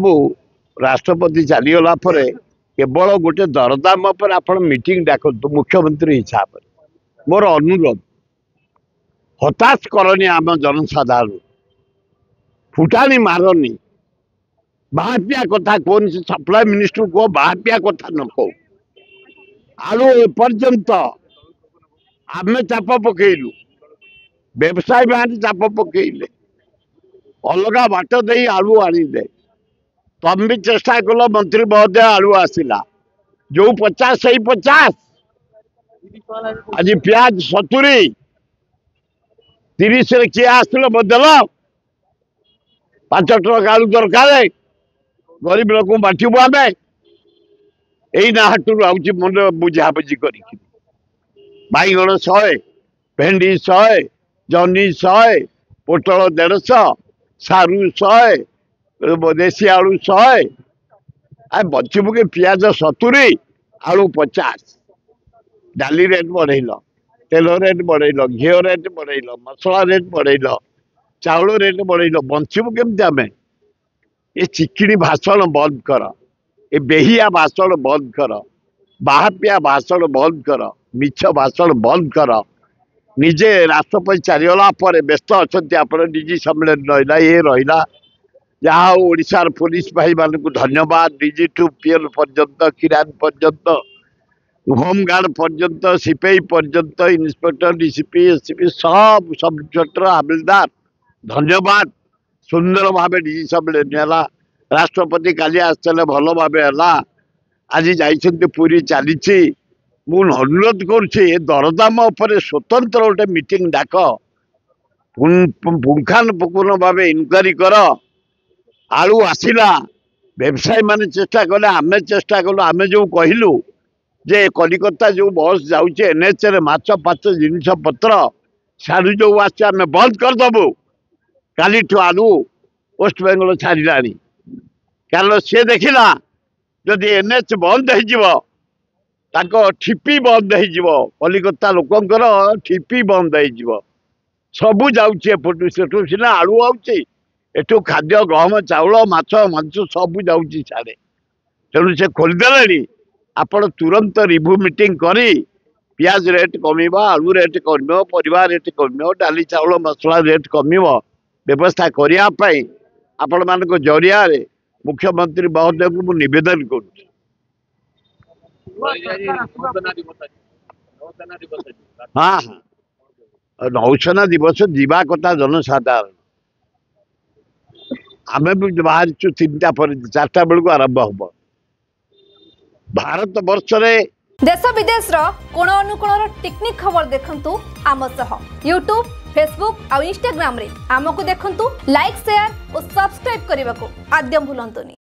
बाबू राष्ट्रपति चलीगला केवल गोटे दरदाम पर आप मीटिंग डाकतु मुख्यमंत्री हिसाब से मोर अनुरोध हताश करनी आम जनसाधारण फुटानी मारनी बाहपिया कथा कौन से सप्लाई मिनिस्टर को बाहपिया कथा न कहो आलू एपर्यंत आम चाप पकईलु व्यवसायी मान चाप पकईले अलग बाट दे आलू आनीदे तुम भी चेष्टा कल मंत्री महोदय आलू आसला जो 50 से 50 आज प्याज 70 30 किए आसल बदल 5 ट्रक आलू दरकार गरीब लोक बांटू आम यही ना हाटू आउची मन बुझाबुझी कर बैगण 100 भेंडी 100 जनी 100 पोटल 150 सारू 100 देशी आलू 100 आ बचबू के पियाज 70 आलू 50 डाली रेट बढ़ेल तेल रेट बढ़ेल घी रेट बढ़ेल मसला रेट बढ़ेल चाउल रेट बढ़ेल बचबू केमती आम ये चिकिणी भाषण बंद कर ये बेहिया भाषण बंद कर बाहपिया भाषण बंद कर मिछ भाषण बंद कर निजे राष्ट्रपति चलीगला व्यस्त अच्छा आप डीजी सम्मेलन रहा ये रहा जहाँ ओडिशार पुलिस भाई मान को धन्यवाद डीजी टू पीएल पर्यंत किरान पर्यंत होमगार्ड पर्यंत सीपीआई पर्यंत इन्स्पेक्टर डीसीपी एससीपी सब सब इंस्पेक्टर हविलदार धन्यवाद सुंदर भाव डीजी सम्मेलन है राष्ट्रपति काली आसते भल भाव है आज जाइए पूरी चली मुझे अनुरोध करुच्छे दरदाम स्वतंत्र गोटे मीटिंग डाक पुंखानुपुंख भाव इनक्वारी कर आलू आसला व्यवसायी मान चेष्टा कले आम चेष्टा कलु आम जो कहलु जे कलिकता जो बस जाऊे एनएच रे माछ पाच जिनस पत्र सारू जो आस बंद करदेबू काली आलू वेस्ट बेंगल छाड़ा कारण सी देखला जदि एनएच बंद हो ठिपी बंद हो कलिकता लोकंर ठिपी बंद हो सबू जाऊँ सेठू सीना आलू आउची एठू खाद्य गहम चाउल माछ मांस सब जाऊँगी साड़े तेणु से खोलीदे आपण तुरंत रिव्यू मीटिंग करी पियाज रेट कम आलू रेट कम परिवा रेट कम डाली चाउल मसला रेट कम व्यवस्था करने आपण मान जरिया मुख्यमंत्री महोदय को मुझे निवेदन कर हाँ हाँ नौसेना दिवस जीवा कथा जनसाधारण आम भी बाहर 3टा पर 4टा बेलू आरंभ हम भारत वर्ष देश विदेश कोण अनुकोण टेक्निक खबर देखंतु आम सह यूट्यूब फेसबुक और इंस्टाग्राम रे आमको देखंतु लाइक शेयर और सब्सक्राइब करने को आद्यम भूलंतुनी।